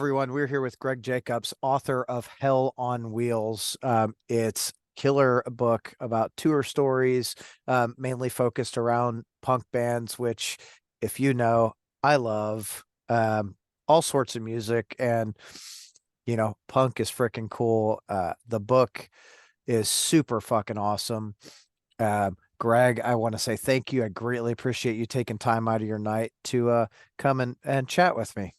everyone. We're here with Greg Jacobs, author of Hell on Wheels. It's killer book about tour stories, mainly focused around punk bands, which, if you know, I love all sorts of music, and punk is freaking cool. The book is super fucking awesome. Greg, I want to say thank you. I greatly appreciate you taking time out of your night to come and chat with me.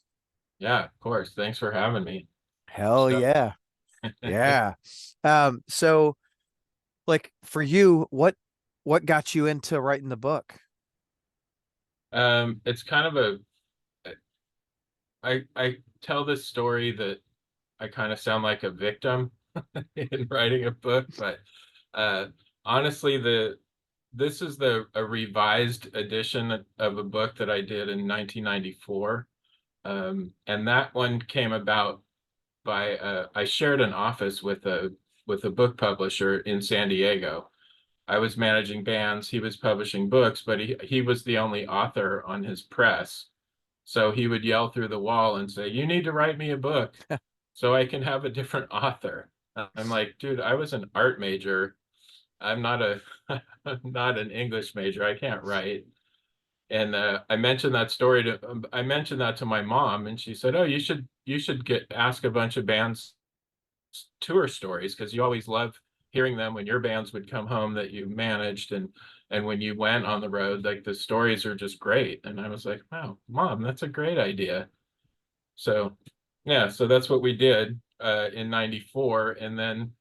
Yeah, of course. Thanks for having me. Hell So, yeah. Yeah. So like for you, what got you into writing the book? it's kind of I tell this story that I kind of sound like a victim in writing a book, but uh, honestly, this is a revised edition of a book that I did in 1994, and that one came about by I shared an office with a book publisher in San Diego. I was managing bands, he was publishing books, but he was the only author on his press. So he would yell through the wall and say, "You need to write me a book so I can have a different author." I'm like, dude, I was an art major. I'm not a I'm not an English major. I can't write. And I mentioned that to my mom, and she said, "Oh, you should get ask a bunch of bands tour stories because you always love hearing them when your bands would come home that you managed and when you went on the road, like the stories are just great." And I was like, "Wow, mom, that's a great idea." So yeah, so that's what we did in 94. And then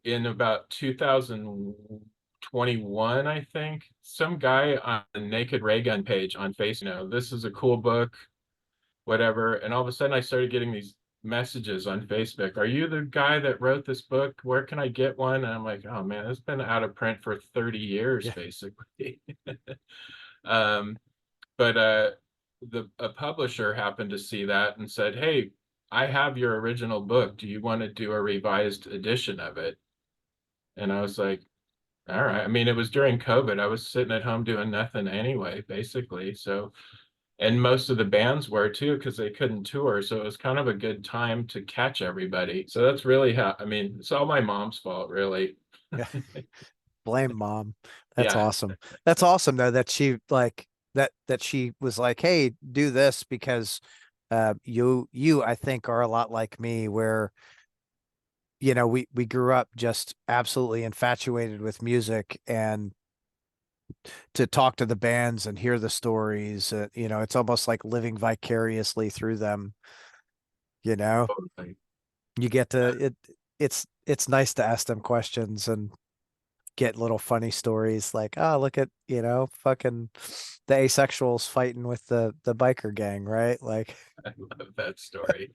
in about 2021, I think, some guy on the Naked Ray Gun page on Facebook, this is a cool book, whatever. And all of a sudden I started getting these messages on Facebook. "Are you the guy that wrote this book? Where can I get one?" And I'm like, "Oh man, it's been out of print for 30 years, Yeah. basically." um, but a publisher happened to see that and said, "Hey, I have your original book. Do you want to do a revised edition of it?" And I was like, all right. I mean, it was during COVID. I was sitting at home doing nothing anyway, basically. So and most of the bands were too, because they couldn't tour. So it was kind of a good time to catch everybody. So that's really how, I mean, it's all my mom's fault, really. Yeah. Blame mom. That's Yeah. awesome. That's awesome though that she like that she was like, "Hey, do this because you I think are a lot like me where we grew up just absolutely infatuated with music, and to talk to the bands and hear the stories, it's almost like living vicariously through them, you know. Totally. You get to Yeah. it's nice to ask them questions and get little funny stories like, "Oh, look at, fucking the Asexuals fighting with the biker gang," right? Like I love that story.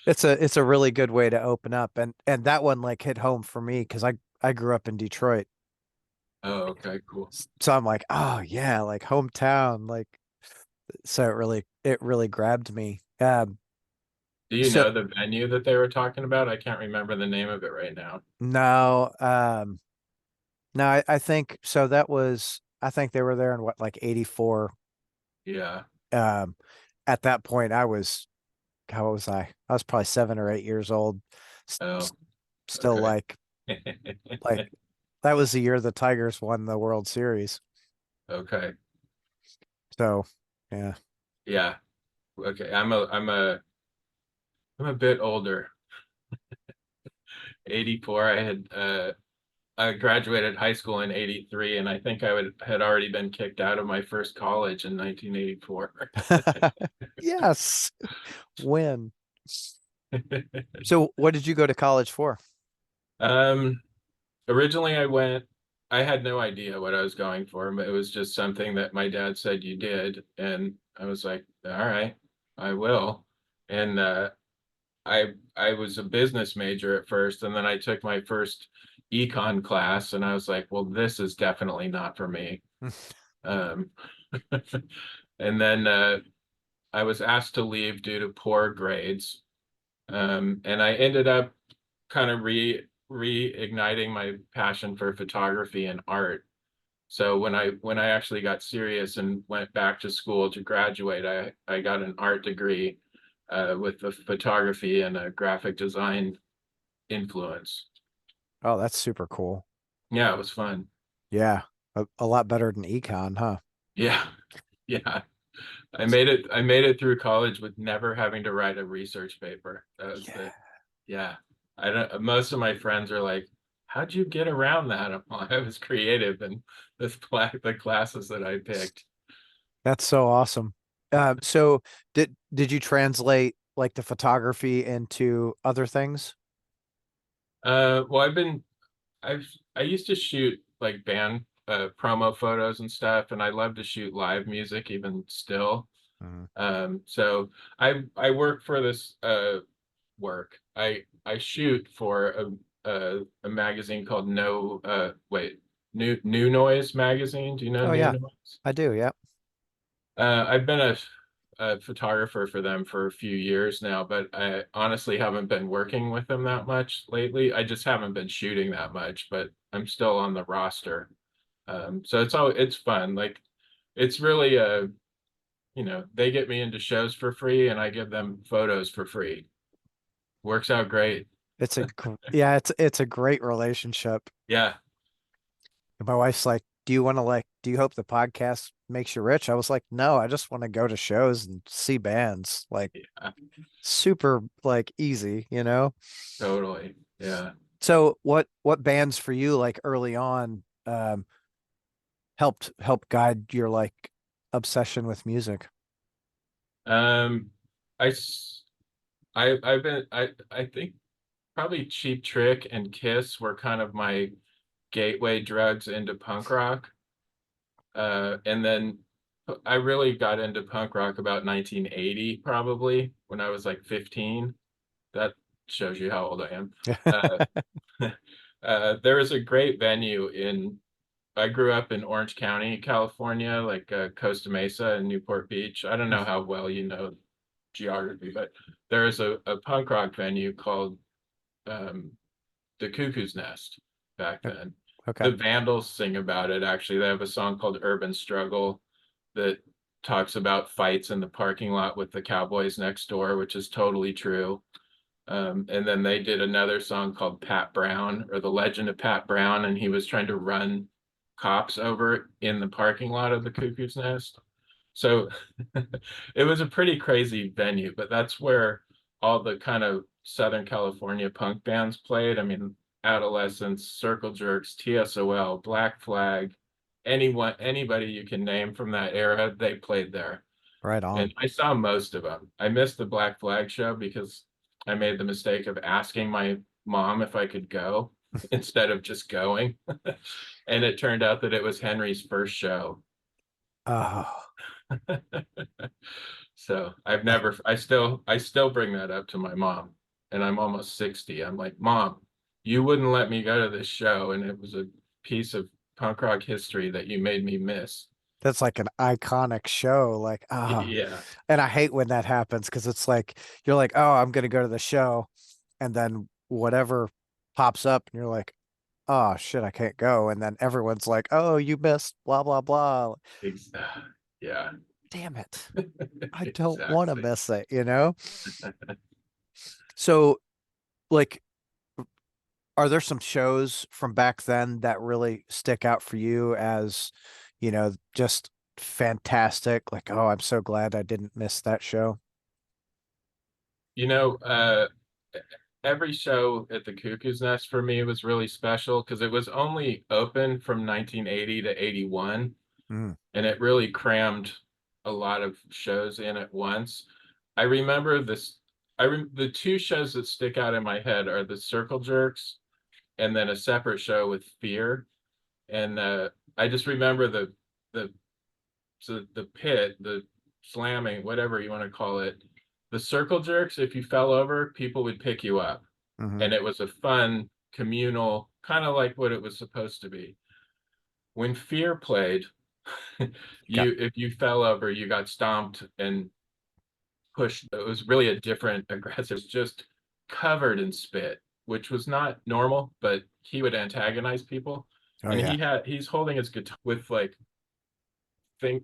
it's a really good way to open up, and that one like hit home for me because I grew up in Detroit. Oh, okay, cool. So I'm like, "Oh yeah, like hometown," like so it really grabbed me. Do you So know the venue that they were talking about? I can't remember the name of it right now. no, no, I think so I think they were there in what, like 84. Yeah. Um, at that point how old was I? I was probably 7 or 8 years old. S- s- Oh, Still okay. like that was the year the Tigers won the World Series. Okay. So yeah. Yeah. Okay. I'm a bit older. 84. I graduated high school in 83, and I think had already been kicked out of my first college in 1984. Yes. When? So what did you go to college for? Um, Originally I had no idea what I was going for. But it was just something that my dad said you did, and I was like, all right, I will. And I was a business major at first, and then I took my first econ class, and I was like, well, this is definitely not for me. Um, and then I was asked to leave due to poor grades, and I ended up kind of reigniting my passion for photography and art. So when I actually got serious and went back to school to graduate, I got an art degree with a photography and a graphic design influence. Oh, that's super cool. Yeah, it was fun. Yeah. A lot better than econ, huh? Yeah, yeah. I made it through college with never having to write a research paper. That was Yeah. the yeah. I don't most of my friends are like, how'd you get around that? I'm like, I was creative in the classes that I picked. That's so awesome. So did you translate like the photography into other things? Well, I've I used to shoot like band promo photos and stuff, and I love to shoot live music even still. Mhm. So I work for this I shoot for a magazine called New Noise magazine. Do you know Oh New yeah, Noise? I do. Yeah. I've been a photographer for them for a few years now, but I honestly haven't been working with them that much lately. I just haven't been shooting that much, but I'm still on the roster. So it's fun. Like it's really they get me into shows for free and I give them photos for free. Works out great. Yeah, it's a great relationship. Yeah. And my wife's like, "Do you want to do you hope the podcast makes you rich?" I was like, "No, I just want to go to shows and see bands." Like Yeah, super like easy, you know? totally. Yeah. So what bands for you like early on help guide your like obsession with music? Um, I, s- I've been, I think probably Cheap Trick and Kiss were kind of my gateway drugs into punk rock. And then I really got into punk rock about 1980, probably when I was like 15. That shows you how old I am. Uh, there is a great venue I grew up in Orange County, California, like Costa Mesa and Newport Beach. I don't know how well you know geography, but there is a punk rock venue called um, the Cuckoo's Nest back then. Okay. The Vandals sing about it, actually. They have a song called Urban Struggle that talks about fights in the parking lot with the Cowboys next door, which is totally true. And then they did another song called Pat Brown or The Legend of Pat Brown, and he was trying to run cops over in the parking lot of the Cuckoo's Nest. So it was a pretty crazy venue, but that's where all the kind of Southern California punk bands played. I mean, Adolescents, Circle Jerks, TSOL, Black Flag, anybody you can name from that era, they played there. Right on. And I saw most of them. I missed the Black Flag show because I made the mistake of asking my mom if I could go instead of just going. And it turned out that it was Henry's first show. Oh, So that I still bring that up to my mom, and I'm almost 60. I'm like, Mom, you wouldn't let me go to this show, and it was a piece of punk rock history that you made me miss. that's like an iconic show. Like, Yeah, and I hate when that happens because it's like you're like, oh, I'm gonna go to the show, and then whatever pops up, and you're like, oh shit, I can't go. And then everyone's like, oh, you missed blah blah blah. ex- yeah, Damn it. I don't want to exactly. miss it, you know? So, like, are there some shows from back then that really stick out for you as, just fantastic? Like, oh, I'm so glad I didn't miss that show. You know, every show at the Cuckoo's Nest for me was really special because it was only open from 1980 to 81, Mm, and it really crammed a lot of shows in at once. I remember this. The two shows that stick out in my head are the Circle Jerks and then a separate show with Fear. And I just remember the the pit, the slamming, whatever you want to call it. The Circle Jerks, if you fell over, people would pick you up, hmm. and it was a fun communal, kind of like what it was supposed to be. When Fear played, Got if you fell over, you got stomped and pushed. It was really a different aggressive, just covered in spit, which was not normal, but he would antagonize people. Oh and yeah. he's holding his guitar with like thing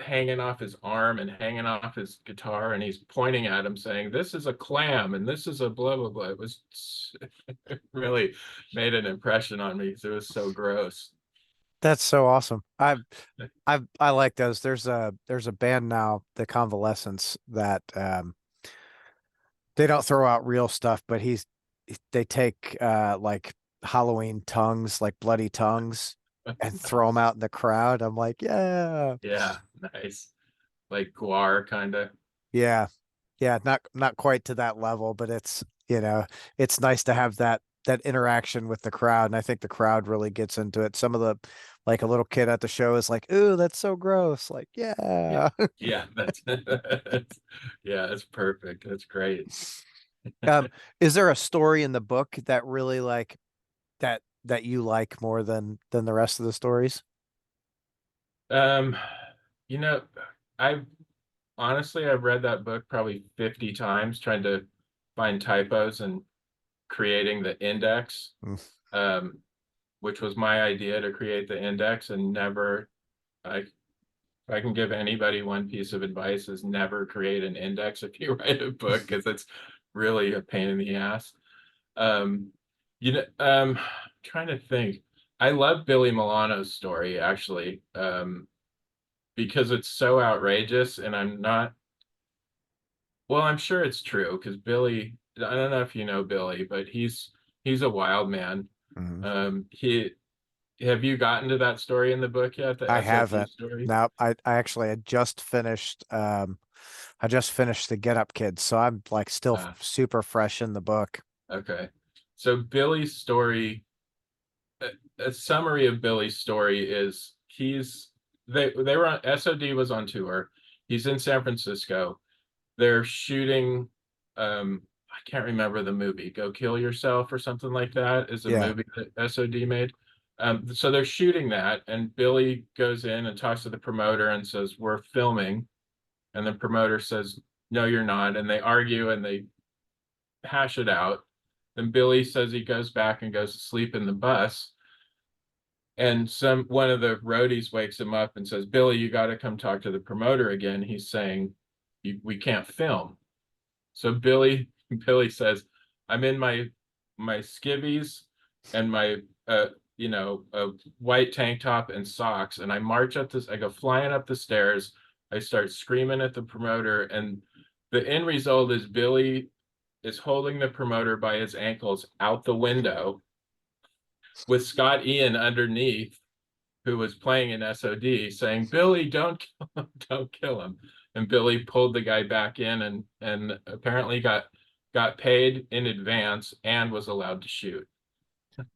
hanging off his arm and hanging off his guitar, and he's pointing at him saying, "This is a clam and this is a blah blah blah." It was it really made an impression on me because it was so gross. That's so awesome. I like those. There's a band now, the Convalescents, that they don't throw out real stuff, but they take like Halloween tongues, like bloody tongues, and throw them Nice. out in the crowd. I'm like, yeah. Yeah, nice. Like Guar kind of. Yeah. Yeah, not quite to that level, but it's nice to have that interaction with the crowd, and I think the crowd really gets into it. Some of the like a little kid at the show is like, "Ooh, that's so gross." Like, Yeah. yeah. Yeah, yeah, that's perfect. That's great. Um, is there a story in the book that really like that you like more than the rest of the stories? Um, you know, I honestly I've read that book probably 50 times trying to find typos and creating the index, Mm. um, which was my idea to create the index and never I if I can give anybody one piece of advice is never create an index if you write a book because it's really a pain in the ass. Um, trying to think. I love Billy Milano's story actually, because it's so outrageous, and I'm not. Well, I'm sure it's true because Billy. I don't know if you know Billy, but he's a wild man. Mhm. He have you gotten to that story in the book yet? The I SOD haven't. story? Now, I actually had just finished I just finished the Get Up Kids, so I'm like still Uh, super fresh in the book. okay. So Billy's story, a, a summary of Billy's story is they were on SOD was on tour. He's in San Francisco. They're shooting I can't remember the movie. Go Kill Yourself or something like that is a Yeah. movie that SOD made. So they're shooting that, and Billy goes in and talks to the promoter and says, "We're filming." And the promoter says, "No, you're not." And they argue and they hash it out. Then Billy says he goes back and goes to sleep in the bus. And one of the roadies wakes him up and says, "Billy, you got to come talk to the promoter again. He's saying we can't film." So Billy says, "I'm in my skivvies and my white tank top and socks, and I march up this. I go flying up the stairs. I start screaming at the promoter, and the end result is Billy is holding the promoter by his ankles out the window with Scott Ian underneath, who was playing in SOD, saying, "Billy, don't kill him, don't kill him." And Billy pulled the guy back in and apparently got paid in advance and was allowed to shoot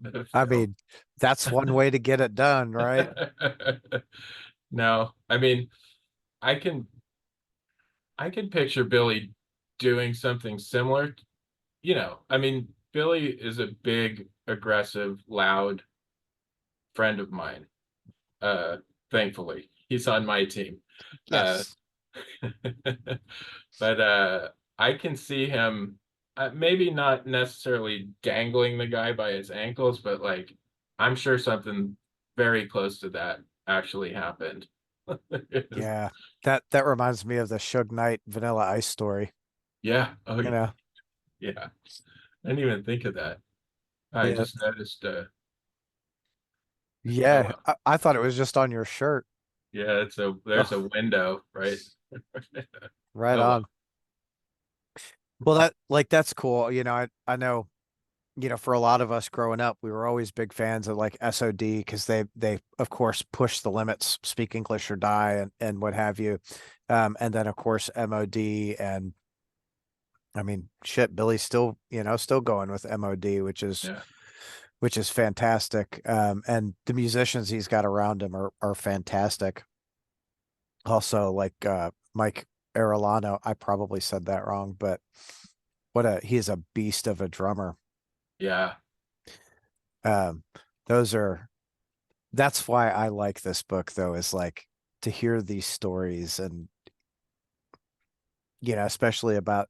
the I film. mean, that's one way to get it done, right? No, I mean, I can I can picture Billy doing something similar. I mean, Billy is a big, aggressive, loud friend of mine. Uh, Thankfully, he's on my team. Uh, Yes. but I can see him maybe not necessarily dangling the guy by his ankles, but like I'm sure something very close to that actually happened. Yeah. That reminds me of the Suge Knight Vanilla Ice story. Yeah. Oh, You know. yeah. I didn't even think of that. I Yeah. just noticed. Oh, Yeah. wow. I thought it was just on your shirt. Yeah. There's a Oh, window, right? right Oh well. on. Well, that's cool. I know, for a lot of us growing up, we were always big fans of like SOD because they of course push the limits, speak English or die, and what have you. And then of course MOD, and I mean shit, Billy's still going with MOD, Yeah. which is fantastic. And the musicians he's got around him are fantastic. Also, like Mike Arellano, I probably said that wrong, but he's a beast of a drummer. Yeah. Um, those are that's why I like this book though, is like to hear these stories, and especially about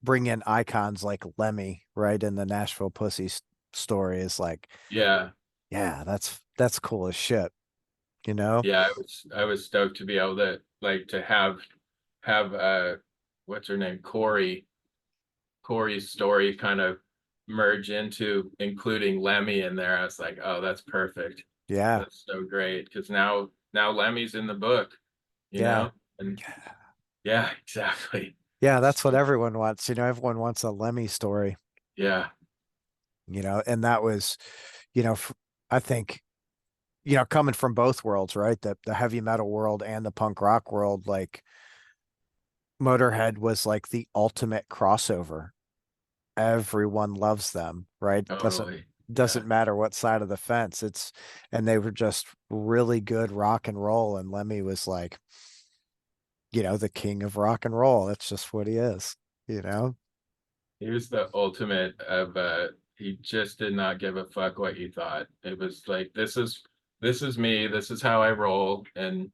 bring in icons like Lemmy, right? In the Nashville Pussy story is like Yeah. Yeah, that's cool as shit, you know? Yeah, I was stoked to be able to like to have what's her name? Corey's story kind of merge into including Lemmy in there. I was like, oh, that's perfect. Yeah. That's so great. Because now Lemmy's in the book, you Yeah. know? And yeah, exactly. Yeah, that's what So, everyone wants. You know, everyone wants a Lemmy story, yeah, you know, and that was, you know, I think, you know, coming from both worlds, right? The heavy metal world and the punk rock world, like Motorhead was like the ultimate crossover. Everyone loves them, right? totally. Yeah. Doesn't matter what side of the fence. It's and they were just really good rock and roll. And Lemmy was like, you know, the king of rock and roll. That's just what he is, you know? He was the ultimate of he just did not give a fuck what you thought. It was like this is me, this is how I roll, and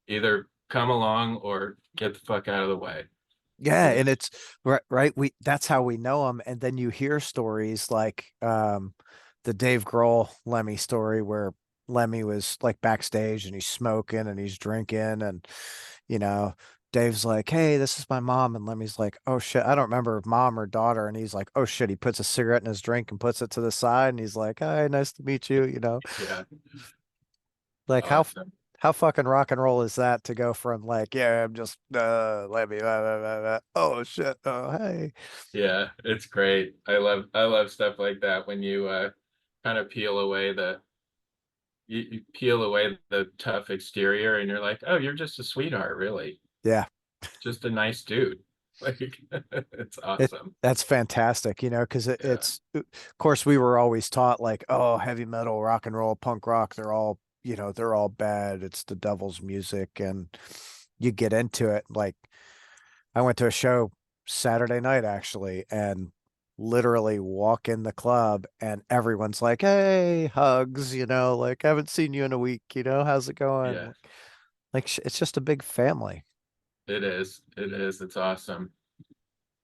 either come along or get the fuck out of the way. Yeah, You know? and it's right. We that's how we know him. And then you hear stories like the Dave Grohl Lemmy story where Lemmy was like backstage and he's smoking and he's drinking and you know, Dave's like, "Hey, this is my mom," and Lemmy's like, "Oh shit, I don't remember if mom or daughter," and he's like, "Oh shit," he puts a cigarette in his drink and puts it to the side and he's like, "Hi, nice to meet you," you know, Yeah. like Awesome. how fucking rock and roll is that to go from like, yeah, I'm just Lemmy, oh shit, oh hey. Yeah, it's great. I love stuff like that when you kind of you peel away the tough exterior and you're like, oh, you're just a sweetheart, really. Yeah, Just a nice dude. Like it's it awesome. that's fantastic, you know, because Yeah. of course we were always taught like, oh, heavy metal, rock and roll, punk rock, they're all, you know, they're all bad. It's the devil's music, and you get into it. Like I went to a show Saturday night actually, and literally walk in the club and everyone's like, hey, hugs, you know, like I haven't seen you in a week, you know, how's it Yeah. going? Like it's just a big family. It is. It is. It's awesome.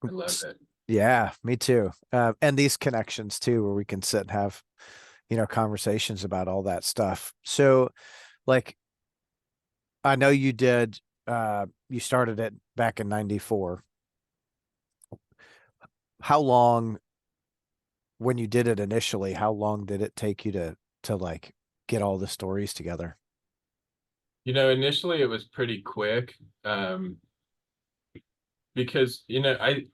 I love It's- it. yeah, me too. And these connections too, where we can sit and have, you know, conversations about all that stuff. So, like, I know you did, you started it back in 94. How long, when you did it initially, how long did it take you to like get all the stories together? Initially it was pretty quick, because I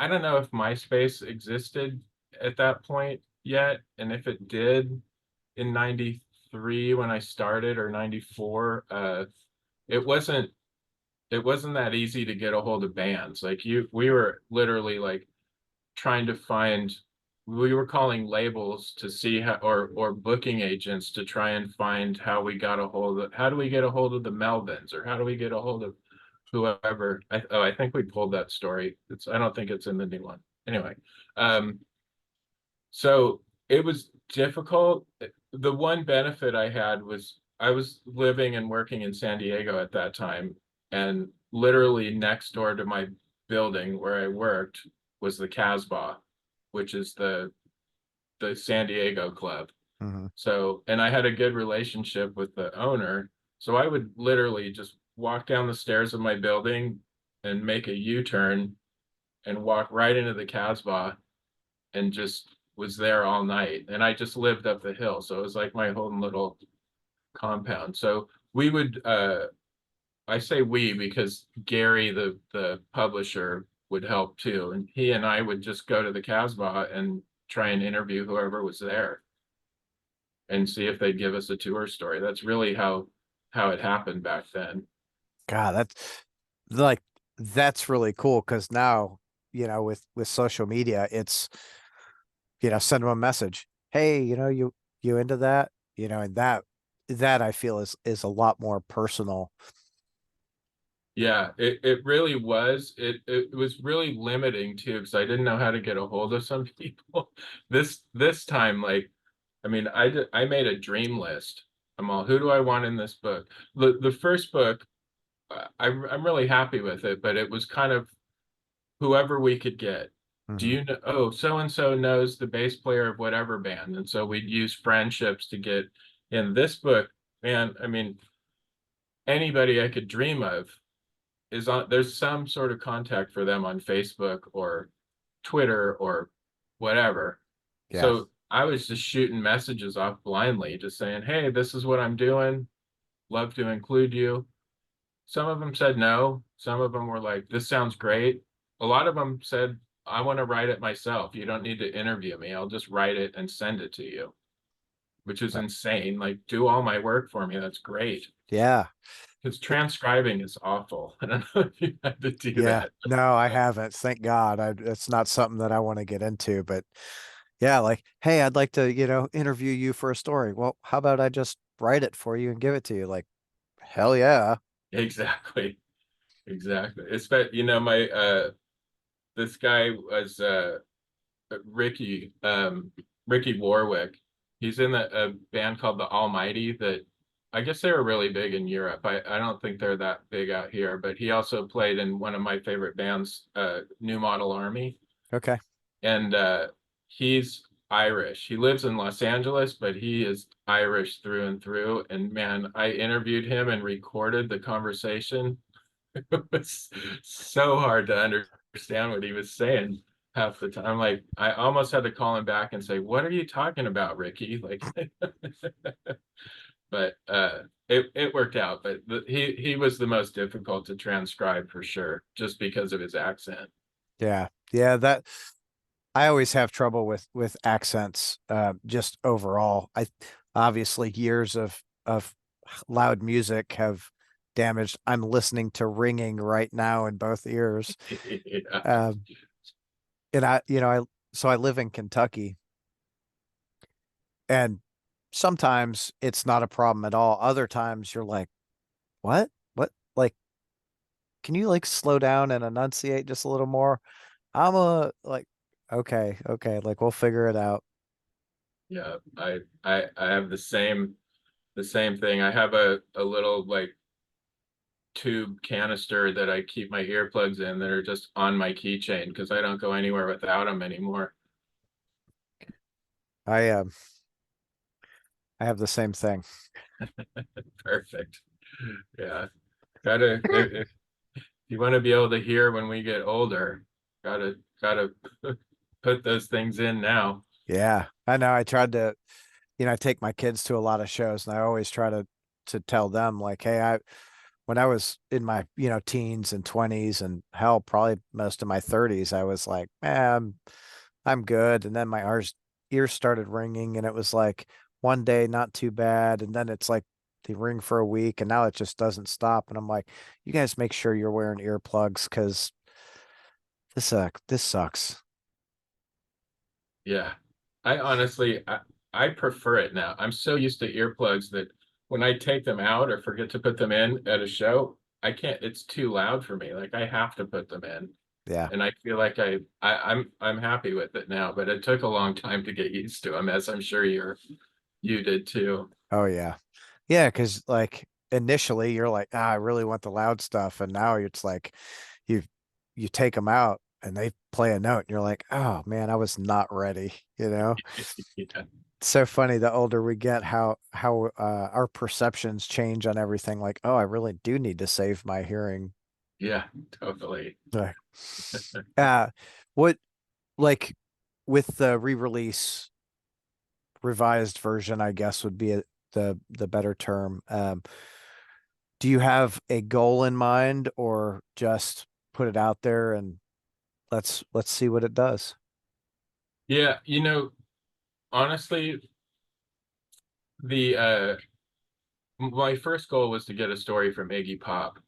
don't know if MySpace existed at that point yet, and if it did in 93 when I started, or 94, it wasn't it wasn't that easy to get a hold of bands. Like we were literally like trying to find we were calling labels to see how, or booking agents to try and find how do we get a hold of the Melvins, or how do we get a hold of whoever. I think we pulled that story. I don't think it's in the new one. Anyway, um, so it was difficult. The one benefit I had was I was living and working in San Diego at that time, and literally next door to my building where I worked was the Casbah, which is the San Diego club. Hmm. So, and I had a good relationship with the owner. So I would literally just walk down the stairs of my building and make a U-turn and walk right into the Casbah, and just was there all night. And I just lived up the hill. So it was like my whole little compound. So we would I say we because Gary, the publisher, would help too. And he and I would just go to the Casbah and try and interview whoever was there and see if they'd give us a tour story. That's really how it happened back then. God, that's like that's really cool because now, you know, with social media, it's, you know, send them a message. Hey, you know, you into that? You know, and that I feel is a lot more personal. Yeah, it really was. It was really limiting too, because I didn't know how to get a hold of some people. This time, like, I mean, I made a dream list. I'm all, who do I want in this book? The first book, I'm really happy with it, but it was kind of whoever we could get. do Hmm. you know, oh, so and so knows the bass player of whatever band. And so we'd use friendships to get in this book. Man, I mean, anybody I could dream of is on, there's some sort of contact for them on Facebook or Twitter or whatever. Yeah. So I was just shooting messages off blindly, just saying, hey, this is what I'm doing. Love to include you. Some of them said no. Some of them were like, this sounds great. A lot of them said, I want to write it myself. You don't need to interview me. I'll just write it and send it to you, which is Uh, insane. Like, do all my work for me. That's great. Yeah. Because transcribing is awful. I don't know if you had to do Yeah. that. No, I haven't. Thank God. It's not something that I want to get into, but yeah, like, hey, I'd like to, interview you for a story. Well, how about I just write it for you and give it to you? Like, hell yeah. Exactly. Exactly. It's but my this guy was Ricky Ricky Warwick. He's in a band called the Almighty that I guess they were really big in Europe. I don't think they're that big out here, but he also played in one of my favorite bands, New Model Army. Okay. And he's Irish. He lives in Los Angeles, but he is Irish through and through. And man, I interviewed him and recorded the conversation. It was so hard to understand what he was saying half the time. Like I almost had to call him back and say, "What are you talking about, Ricky?" Like, but it worked out. But he was the most difficult to transcribe for sure, just because of his accent. Yeah. Yeah, that I always have trouble with accents just overall. I obviously years of loud music have damaged. I'm listening to ringing right now in both ears. Yeah. Um and I live in Kentucky, and sometimes it's not a problem at all. Other times you're like, what? What? Like, can you like slow down and enunciate just a little more? I'm a like, okay, like we'll figure it out. Yeah, I have the same thing. I have a little like tube canister that I keep my earplugs in that are just on my keychain because I don't go anywhere without them anymore. I I have the same thing. Perfect. Yeah. Gotta if you want to be able to hear when we get older, gotta put those things in now. Yeah, I know. I tried to, I take my kids to a lot of shows, and I always try to tell them like, hey, I when I was in my, teens and 20s and hell, probably most of my 30s, I was like, I'm good. And then my ears started ringing, and it was like one day not too bad, and then it's like they ring for a week, and now it just doesn't stop. And I'm like, you guys make sure you're wearing earplugs because this sucks. Yeah. I honestly I prefer it now. I'm so used to earplugs that when I take them out or forget to put them in at a show, I can't, it's too loud for me. Like I have to put them in. Yeah. And I feel like I'm happy with it now, but it took a long time to get used to them, as I'm sure you did too. Oh yeah. Yeah, because like initially you're like, I really want the loud stuff, and now it's like you you take them out and they play a note, and you're like, oh man, I was not ready. Yeah, It's so funny the older we get, how our perceptions change on everything. Like, oh, I really do need to save my hearing. yeah, totally. Like, uh, what like with the re-release revised version, I guess would be the better term. Do you have a goal in mind, or just put it out there and let's see what it does? Yeah, honestly, the my first goal was to get a story from Iggy Pop,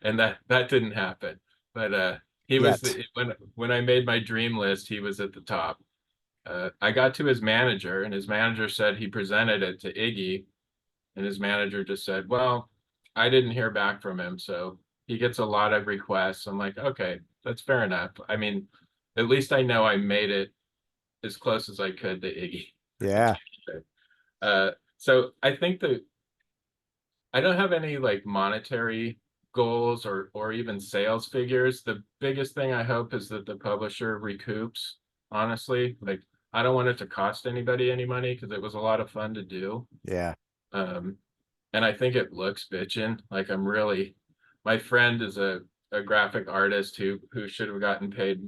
and that didn't happen. But he was Yet. when I made my dream list, he was at the top. I got to his manager, and his manager said he presented it to Iggy, and his manager just said, "Well, I didn't hear back from him, so he gets a lot of requests." I'm like, "Okay, that's fair enough. I mean, at least I know I made it as close as I could to Iggy." Yeah. So I think that I don't have any like monetary goals or even sales figures. The biggest thing I hope is that the publisher recoups, honestly. Like, I don't want it to cost anybody any money because it was a lot of fun to do. Yeah. Um, and I think it looks bitchin'. Like, I'm really, my friend is a graphic artist who should have gotten paid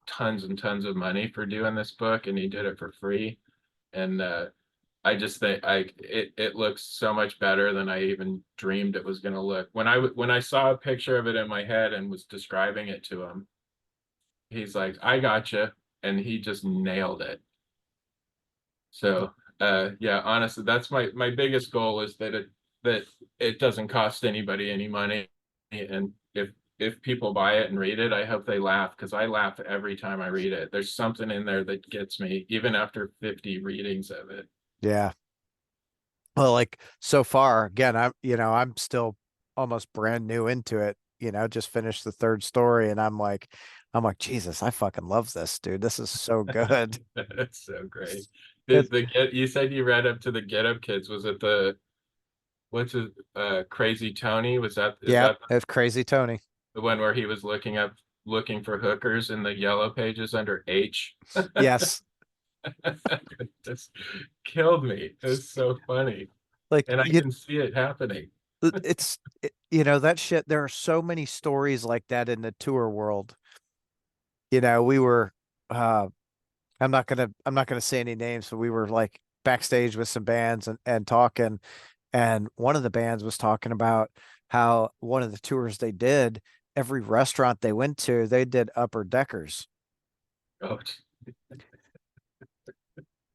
tons and tons of money for doing this book, and he did it for free. And I just think it looks so much better than I even dreamed it was going to look. When I saw a picture of it in my head and was describing it to him, he's like, "I gotcha," and he just nailed it. So yeah, honestly, that's my biggest goal is that it doesn't cost anybody any money, and if people buy it and read it, I hope they laugh because I laugh every time I read it. There's something in there that gets me, even after 50 readings of it. Yeah. Well, like so far, again, I'm still almost brand new into it, just finished the third story and I'm like, Jesus, I fucking love this, dude. This is so good. That's so great. It's, Did the get you said you read up to the Get Up Kids? Was it the what's it Crazy Tony? Was that is yeah, that it's Crazy Tony. the one where he was looking for hookers in the yellow pages under H? Yes. Just killed me. It's so funny. Like And I can see it happening. that shit, there are so many stories like that in the tour world. We were uh I'm not gonna say any names, but we were like backstage with some bands and talking, and one of the bands was talking about how one of the tours they did, every restaurant they went to, they did upper deckers. Oh,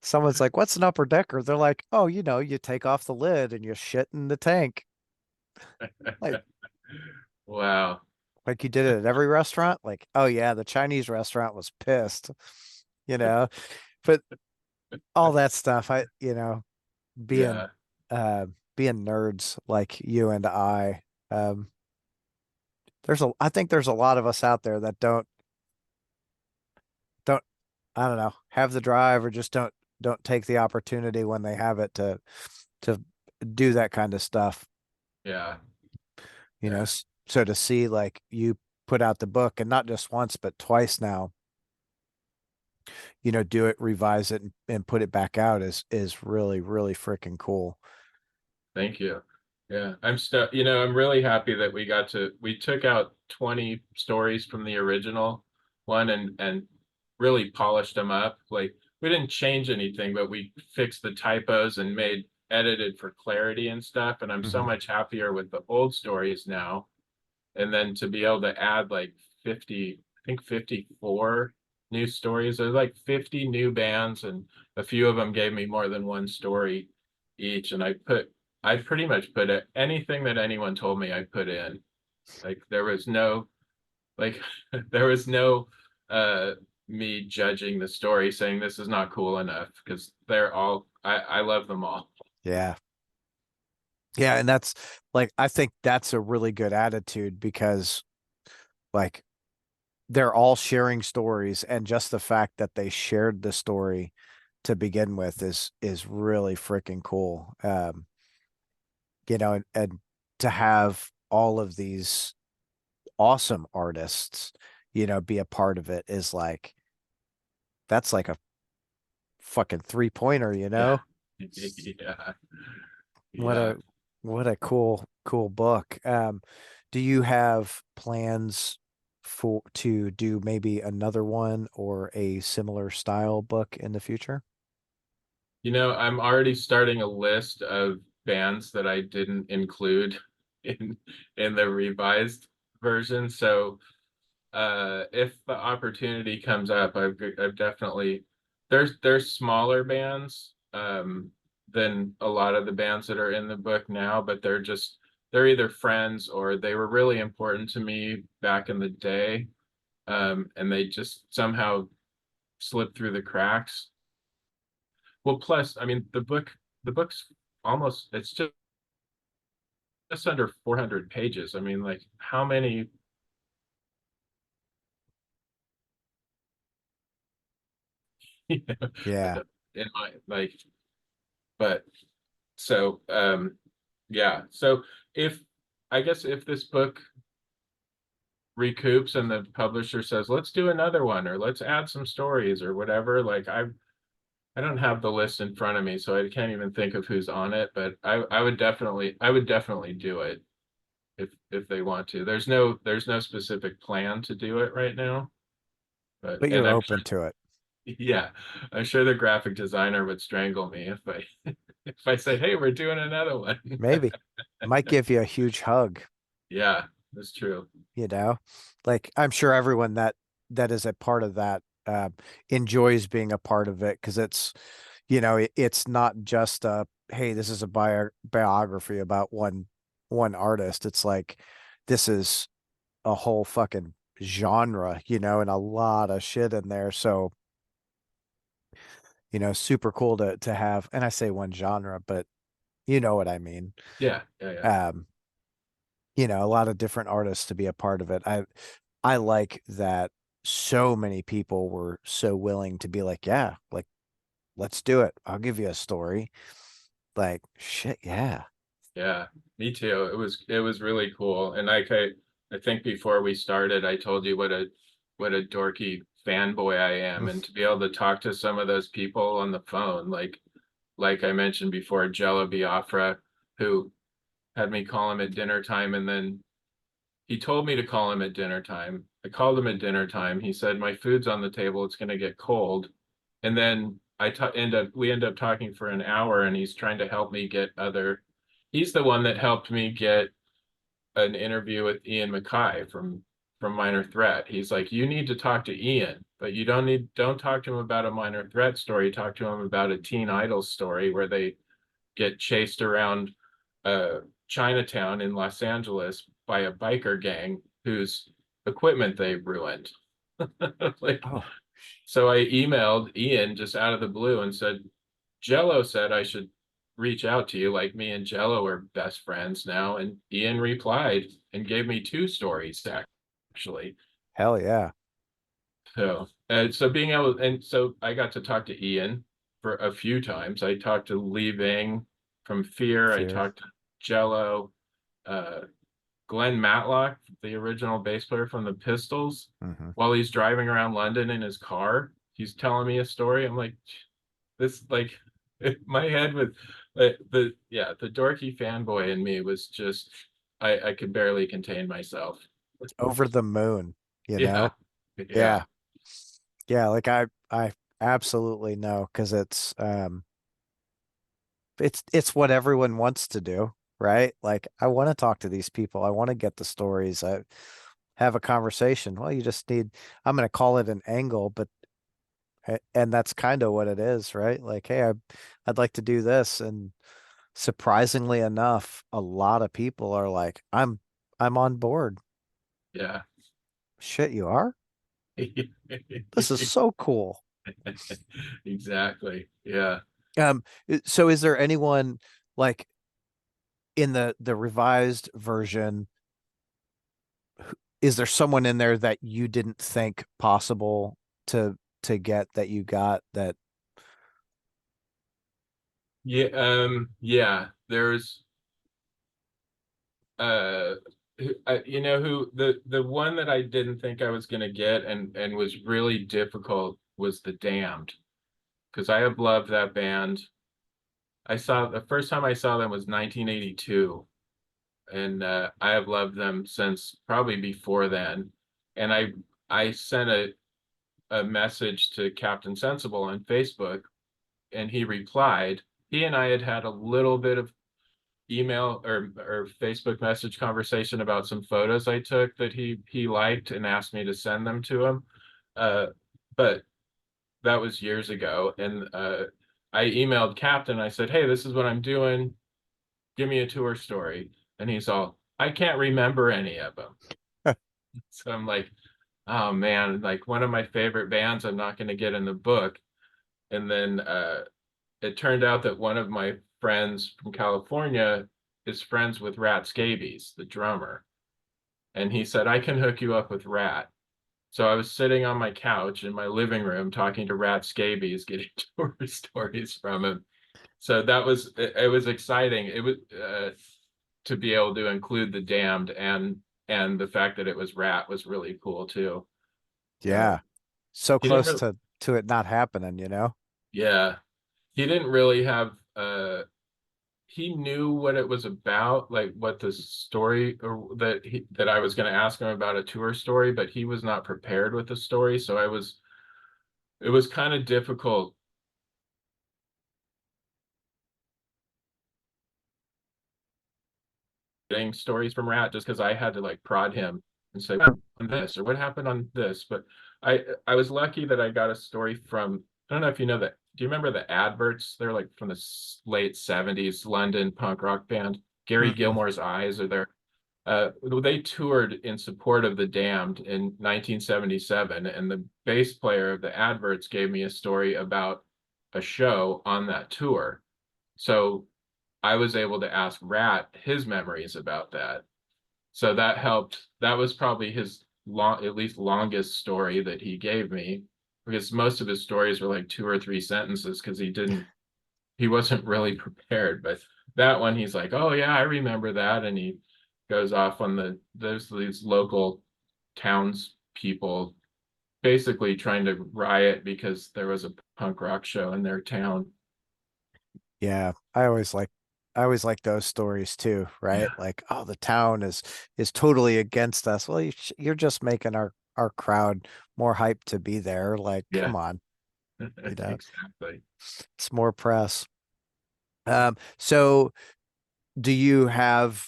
Someone's like, "What's an upper decker?" They're like, "Oh, you take off the lid and you shit in the tank." Like, wow. like you did it at every restaurant? Like, oh yeah, the Chinese restaurant was pissed, you know. But all that stuff, being Yeah. uh being nerds like you and I, um, I think there's a lot of us out there that don't I don't know, have the drive or just don't take the opportunity when they have it to do that kind of stuff. Yeah. You know, Yeah. so to see like you put out the book and not just once but twice now, do it, revise it and put it back out is really, really freaking cool. Thank you. Yeah, I'm really happy that we took out 20 stories from the original one and really polished them up. Like, we didn't change anything, but we fixed the typos and edited for clarity and stuff. And I'm so Hmm. much happier with the old stories now. And then to be able to add like 50, I think 54 new stories. There's like 50 new bands, and a few of them gave me more than one story each. And I pretty much put anything that anyone told me I put in. Like, there was no, like, there was no, uh, me judging the story saying this is not cool enough because I love them all. Yeah. Yeah, and that's like I think that's a really good attitude because like they're all sharing stories and just the fact that they shared the story to begin with is really freaking cool. And to have all of these awesome artists, be a part of it is like that's like a fucking three-pointer, you Yeah. know? Yeah. What Yeah. a what a cool book. Do you have plans to do maybe another one or a similar style book in the future? I'm already starting a list of bands that I didn't include in in the revised version. So if the opportunity comes up, I've definitely there's smaller bands than a lot of the bands that are in the book now, but they're either friends or they were really important to me back in the day. And they just somehow slipped through the cracks. Well, plus, I mean, the book's almost it's just under 400 pages. I mean, like, how many, you know, Yeah. in my like, but so yeah. So if I guess if this book recoups and the publisher says, let's do another one, or let's add some stories or whatever, like I don't have the list in front of me, so I can't even think of who's on it, but I would definitely do it if they want to. There's no specific plan to do it right now, but But and you're I'm open to it. yeah, I'm sure the graphic designer would strangle me if I if I say, hey, we're doing another one. Maybe. Might give you a huge hug, Yeah, that's true. you know? Like I'm sure everyone that is a part of that enjoys being a part of it because it's not just a hey, this is a biography about one artist. It's like this is a whole fucking genre, and a lot of shit in there. So, super cool to have, and I say one genre, but you know what I mean. Yeah, yeah, yeah. Um, a lot of different artists to be a part of it. I like that so many people were so willing to be like, yeah, like let's do it. I'll give you a story. Like, shit, yeah. Yeah, me too. It was really cool. And I think before we started, I told you what a dorky fanboy I am, and to be able to talk to some of those people on the phone, like I mentioned before, Jello Biafra, who had me call him at dinner time, and then he told me to call him at dinner time. I called him at dinner time. He said, "My food's on the table. It's going to get cold." And then we end up talking for an hour, and he's trying to help me get other. He's the one that helped me get an interview with Ian MacKaye from Minor Threat. He's like, you need to talk to Ian, but you don't talk to him about a Minor Threat story. Talk to him about a Teen Idol story where they get chased around Chinatown in Los Angeles by a biker gang whose equipment they ruined. Like, Oh, so I emailed Ian just out of the blue and said, Jello said I should reach out to you. Like, me and Jello are best friends now. And Ian replied and gave me two stories actually. hell yeah. So being able, and so I got to talk to Ian for a few times. I talked to Lee Ving from Fear. I Fear. talked to Jello, uh, Glenn Matlock, the original bass player from the Pistols. Hmm. While he's driving around London in his car, he's telling me a story. I'm like, this, like, my head was the dorky fanboy in me was just, I could barely contain myself. Over the moon, you Yeah, know? yeah, Yeah. Yeah, like I absolutely know because it's what everyone wants to do, right? Like I want to talk to these people. I want to get the stories. I have a conversation. Well, you just need I'm going to call it an angle, but and that's kind of what it is, right? Like, hey, I'd like to do this and surprisingly enough, a lot of people are like, I'm on board. yeah. Shit, you are? This is so cool. Exactly. Yeah. So is there anyone like in the revised version, is there someone in there that you didn't think possible to get that you got that Yeah. Yeah. There's uh you know who the one that I didn't think I was gonna get and was really difficult was The Damned, because I have loved that band. I saw the first time I saw them was 1982, and I have loved them since probably before then. And I sent a message to Captain Sensible on Facebook, and he replied. He and I had a little bit of email or Facebook message conversation about some photos I took that he liked and asked me to send them to him. Uh, but that was years ago, and I emailed Captain. I said, "Hey, this is what I'm doing. Give me a tour story." And he's all, "I can't remember any of them." So I'm like, "Oh man, like one of my favorite bands, I'm not going to get in the book." And then it turned out that one of my friends from California is friends with Rat Scabies, the drummer. And he said, I can hook you up with Rat. So I was sitting on my couch in my living room talking to Rat Scabies, getting tour stories from him. So it was exciting. It was to be able to include the Damned and the fact that it was Rat was really cool too. Uh, Yeah. So he didn't close really, to it not happening, you know? yeah, he didn't really have he knew what it was about, like what the story or that I was going to ask him about a tour story, but he was not prepared with the story, so it was kind of difficult getting stories from Rat just because I had to like prod him and say "What happened on this or what happened on this. But I was lucky that I got a story from, I don't know if you know that. Do you remember the Adverts? They're like from the late 70s London punk rock band. Gary Mm-mm. Gilmore's Eyes are there. They toured in support of the Damned in 1977, and the bass player of the Adverts gave me a story about a show on that tour. So I was able to ask Rat his memories about that. So that helped. That was probably his at least longest story that he gave me, because most of his stories were like 2 or 3 sentences because he wasn't really prepared. But that one, he's like, oh yeah, I remember that. And he goes off on there's these local townspeople basically trying to riot because there was a punk rock show in their town. Yeah. I always like those stories too, right? Yeah. Like, oh, the town is totally against us. Well, you're just making our crowd more hyped to be there. Like, Yeah, come on, you know, exactly. it's more press. So do you have,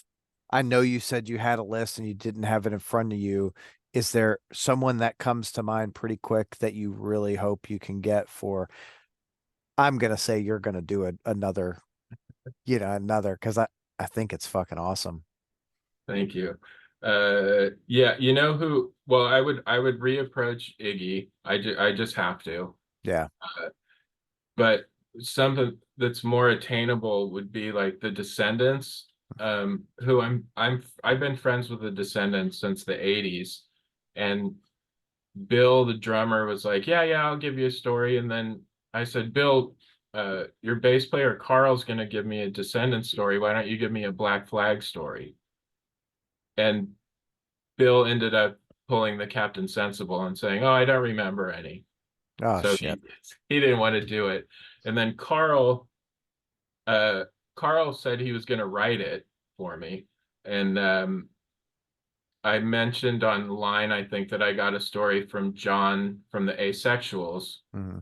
I know you said you had a list and you didn't have it in front of you. Is there someone that comes to mind pretty quick that you really hope you can get for, I'm gonna say you're gonna do another, another, because I think it's fucking awesome. Thank you. Yeah, you know who? Well, I would reapproach Iggy. I just have to. Yeah. Uh, but something that's more attainable would be like the Descendants, who I've been friends with the Descendants since the 80s. And Bill, the drummer, was like, yeah, yeah, I'll give you a story. And then I said, Bill, your bass player Carl's gonna give me a Descendants story. Why don't you give me a Black Flag story? And Bill ended up pulling the Captain Sensible and saying, "Oh, I don't remember any." Oh So shit. he didn't want to do it. And then uh, Carl said he was going to write it for me, and I mentioned online, I think, that I got a story from John from the Asexuals. Mhm.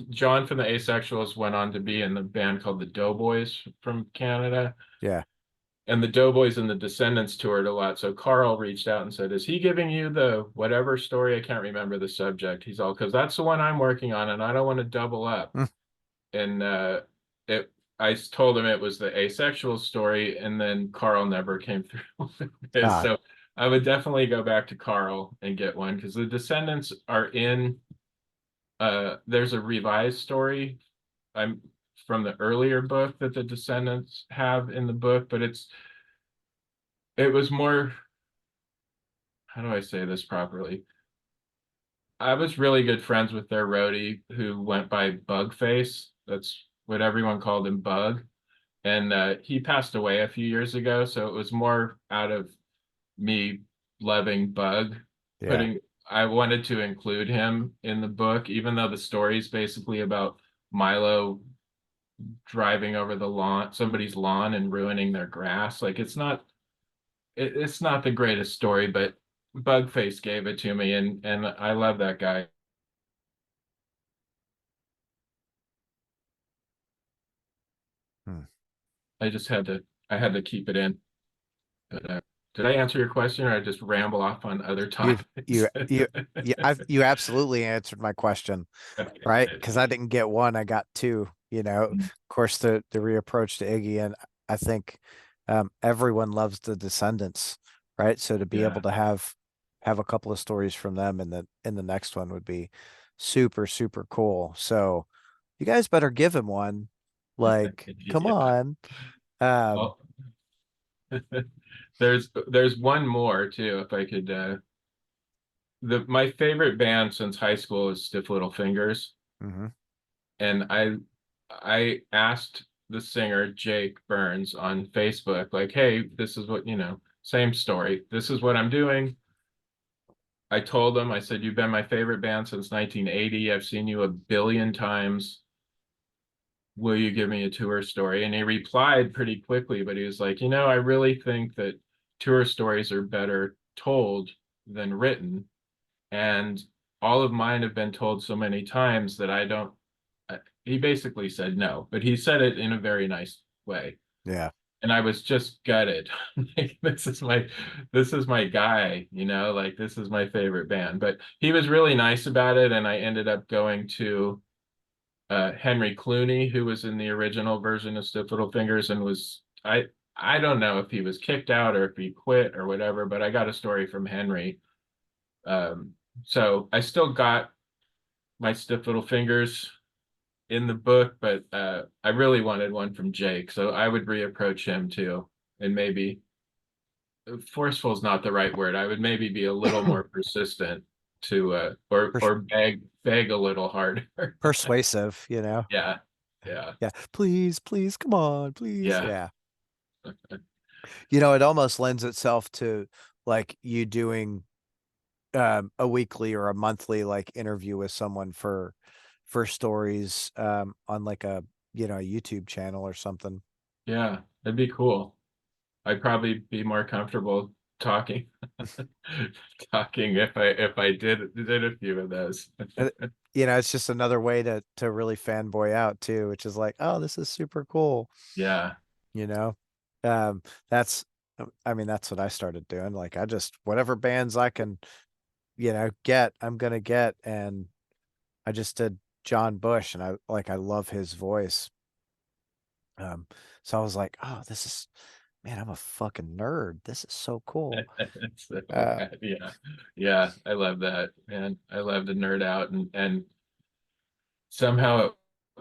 John from the Asexuals went on to be in the band called the Doughboys from Canada. Yeah. And the Doughboys and the Descendants toured a lot. So Carl reached out and said, "Is he giving you the whatever story? I can't remember the subject." He's all, "Because that's the one I'm working on, and I don't want to double up." Mm. And it, I told him it was the asexual story, and then Carl never came through with this. Ah, So I would definitely go back to Carl and get one because the Descendants are in. There's a revised story. I'm from the earlier book that the Descendants have in the book, but it was more, how do I say this properly? I was really good friends with their roadie who went by Bugface. That's what everyone called him, Bug. And he passed away a few years ago, so it was more out of me loving Bug. yeah. Putting, I wanted to include him in the book, even though the story is basically about Milo driving over the lawn, somebody's lawn, and ruining their grass. Like it's not the greatest story, but Bugface gave it to me, and I love that guy. Hmm. I had to keep it in. But, did I answer your question, or I just ramble off on other You topics? you absolutely answered my question, right? Because I didn't get one, I got two. Of course, the reapproach to Iggy, and I think everyone loves the Descendants, right? So to be able Yeah, to have a couple of stories from them in the next one would be super super cool. So you guys better give him one. Like, come yeah. on. Um, Well, there's one more too. If I could, the my favorite band since high school is Stiff Little Fingers, mhm. and I asked the singer Jake Burns on Facebook, like, hey, this is what, same story. This is what I'm doing. I told him, I said, you've been my favorite band since 1980. I've seen you a billion times. Will you give me a tour story? And he replied pretty quickly, but he was like, I really think that tour stories are better told than written. And all of mine have been told so many times that I don't, he basically said no, but he said it in a very nice way. Yeah. And I was just gutted. Like, this is my guy, like this is my favorite band. But he was really nice about it, and I ended up going to Henry Clooney, who was in the original version of Stiff Little Fingers, and I don't know if he was kicked out or if he quit or whatever, but I got a story from Henry. Um, so I still got my Stiff Little Fingers in the book, but I really wanted one from Jake, so I would reapproach him too, and maybe forceful is not the right word. I would maybe be a little more persistent to or beg a little harder. Persuasive, Yeah, yeah, Yeah. Please, please, come on, please. yeah, Yeah. It almost lends itself to like you doing a weekly or a monthly like interview with someone for stories on like a YouTube channel or something. yeah. That'd be cool. I'd probably be more comfortable talking talking if I did a few of those. Uh, it's just another way to really fanboy out too, which is like, oh, this is super cool. Yeah, You know, um, that's, I mean, that's what I started doing. Like, I just whatever bands I can, get, I'm gonna get, and I just did John Bush, and I love his voice. Um, so I was like, oh, man, I'm a fucking nerd. This is so cool. so, Uh, yeah, yeah. I love that, man. I love to nerd out, and somehow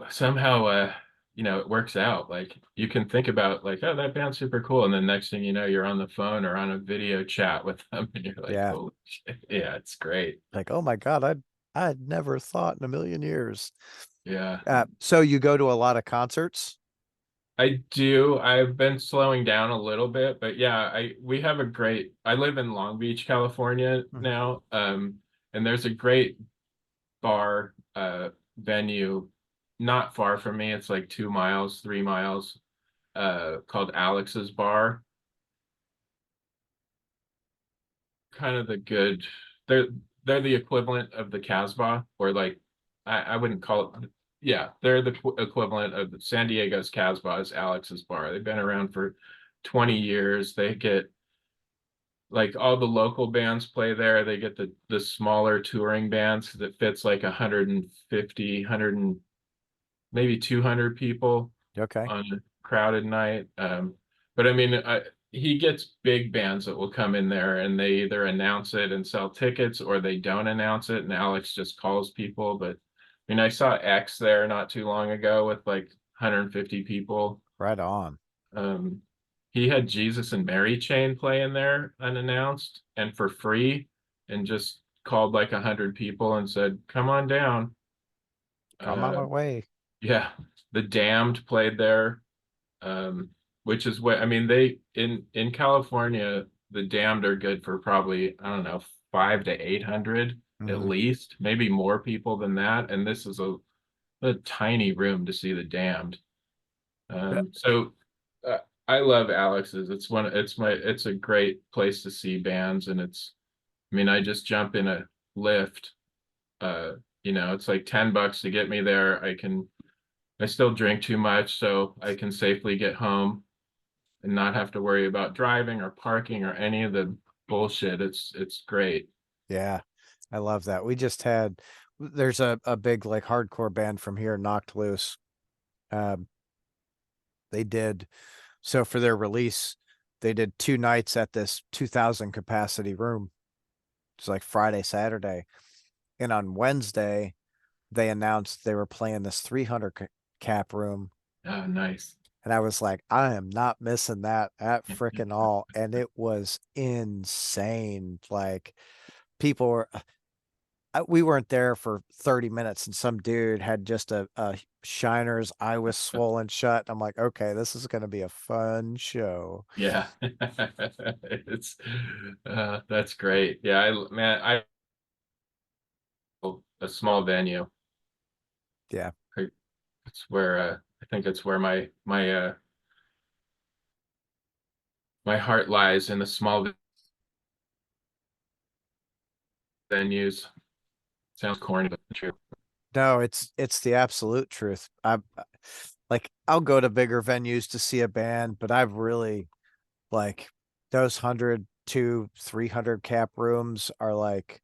somehow it works out. Like you can think about like, oh, that band's super cool, and then next thing you know, you're on the phone or on a video chat with them, and you're like, yeah, holy shit, yeah, it's great. like, oh my God, I'd never thought in a million years. Yeah, So you go to a lot of concerts? I do. I've been slowing down a little bit, but yeah, I live in Long Beach, California Mhm. now. And there's a great bar venue not far from me. It's like 2 miles, 3 miles, called Alex's Bar. Kind of the good they're they're the equivalent of the Casbah, or like I wouldn't call it, yeah, they're the equivalent of San Diego's Casbah is Alex's Bar. They've been around for 20 years. They get like all the local bands play there. They get the smaller touring bands that fits like 150, maybe 200 people Okay. on a crowded night. But I mean, he gets big bands that will come in there and they either announce it and sell tickets or they don't announce it and Alex just calls people. But I mean, I saw X there not too long ago with like 150 people. Right on. Um, he had Jesus and Mary Chain playing there unannounced and for free, and just called like 100 people and said, "Come on down." Come on Uh, my way. yeah, the Damned played there, um, which is what I mean. They in California, the Damned are good for probably, I don't know, 500 to 800 at Hmm. least, maybe more people than that. And this is a tiny room to see the Damned. So uh, I love Alex's. It's a great place to see bands, and I mean, I just jump in a lift. Uh, it's like $10 to get me there. I still drink too much, so I can safely get home and not have to worry about driving or parking or any of the bullshit. It's great. Yeah, I love that. There's a big like hardcore band from here, Knocked Loose. Um, they did so for their release, they did 2 nights at this 2,000 capacity room. It's like Friday, Saturday, and on Wednesday they announced they were playing this 300 cap room, Oh, nice. and I was like, I am not missing that at freaking all, and it was insane. Like people were. we weren't there for 30 minutes and some dude had just a shiner's eye was swollen shut. I'm like, okay, this is going to be a fun show. Yeah. It's that's great. Yeah, I a small venue. Yeah. I, it's where I think it's where my heart lies, in the small venues. Sounds corny, but true. No, it's the absolute truth. Like I'll go to bigger venues to see a band, but I've really like those 100 to 300 cap rooms are like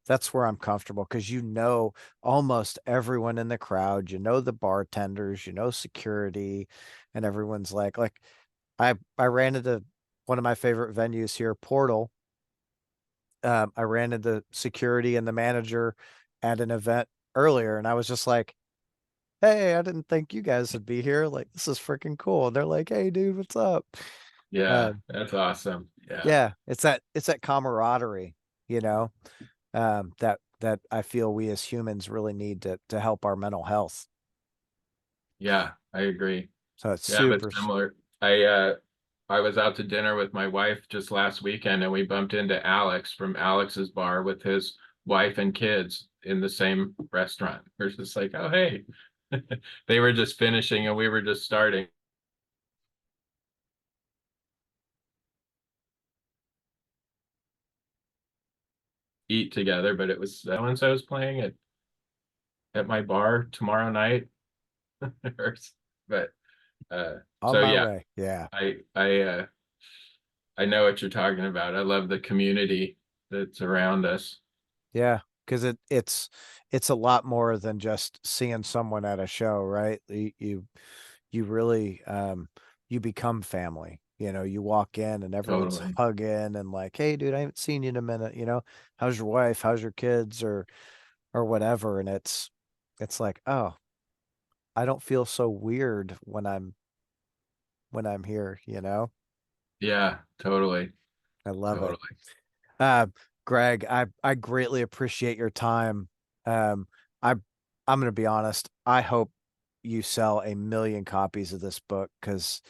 that's where I'm comfortable because you know almost everyone in the crowd, you know the bartenders, you know security, and everyone's like I ran into one of my favorite venues here, Portal. I ran into security and the manager at an event earlier, and I was just like, "Hey, I didn't think you guys would be here. Like, this is freaking cool." And they're like, "Hey, dude, what's up?" Yeah, Uh, that's awesome. Yeah. yeah, it's that camaraderie, you know, that I feel we as humans really need to help our mental health. Yeah, I agree. So it's Yeah, but super. similar. I was out to dinner with my wife just last weekend, and we bumped into Alex from Alex's bar with his wife and kids in the same restaurant. We're just like, oh hey. They were just finishing and we were just starting. Eat together, but it was so and so's playing at my bar tomorrow night. But On so my yeah, way. Yeah. I know what you're talking about. I love the community that's around us. Yeah, because it's a lot more than just seeing someone at a show, right? You really you become family. You know, you walk in and everyone's Totally. hugging and like, "Hey, dude, I haven't seen you in a minute." You know, how's your wife? How's your kids? Or whatever. And it's like, oh, I don't feel so weird when I'm here. You know, Yeah, totally. I love it. Totally. Uh, Greg, I greatly appreciate your time. Um, I I'm gonna be honest. I hope you sell 1 million copies of this book because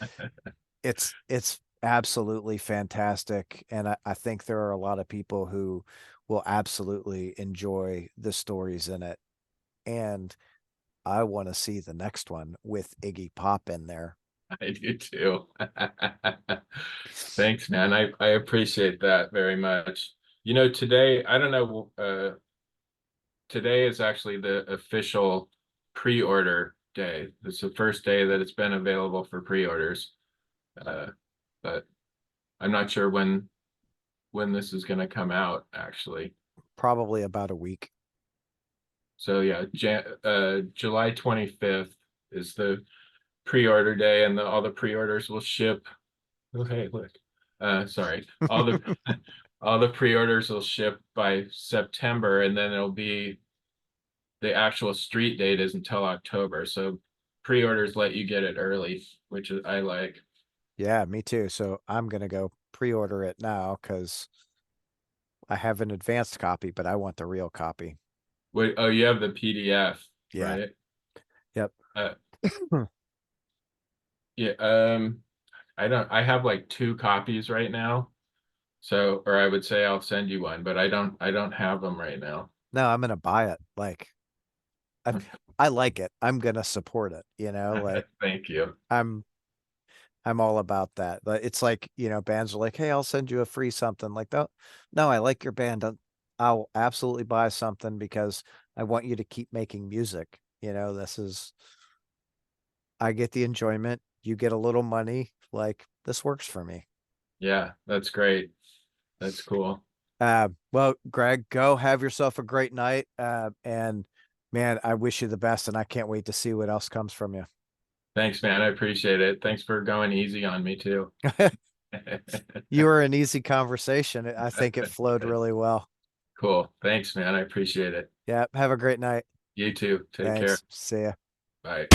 it's absolutely fantastic, and I think there are a lot of people who will absolutely enjoy the stories in it. And I want to see the next one with Iggy Pop in there. I do too. Thanks, man. I appreciate that very much. You know, today, I don't know, today is actually the official pre-order day. It's the first day that it's been available for pre-orders. Uh, but I'm not sure when this is going to come out, actually. Probably about a week. So yeah, July 25th is the pre-order day, and all the pre-orders will ship. Oh, hey, look. Sorry. All the pre-orders will ship by September, and then it'll be the actual street date is until October. So pre-orders let you get it early, which I like. Yeah, me too. So I'm gonna go pre-order it now because I have an advanced copy, but I want the real copy. Wait, oh, you have the PDF, Yeah. right? Yep. Uh, yeah. I have like two copies right now. So, or I would say I'll send you one, but I don't have them right now. No, I'm gonna buy it. Like I I like it. I'm gonna support it, you know, like Thank you. I'm I'm all about that. But it's like, you know, bands are like, "Hey, I'll send you a free something." Like, no, I like your band. I'll absolutely buy something because I want you to keep making music. You know, this is I get the enjoyment, you get a little money, like this works for me. Yeah, that's great. That's cool. Well, Greg, go have yourself a great night. And man, I wish you the best, and I can't wait to see what else comes from you. Thanks, man. I appreciate it. Thanks for going easy on me too. You were an easy conversation. I think it flowed really well. Cool. Thanks, man. I appreciate it. Yeah, have a great night. You too. Take care. Thanks. See ya. Bye.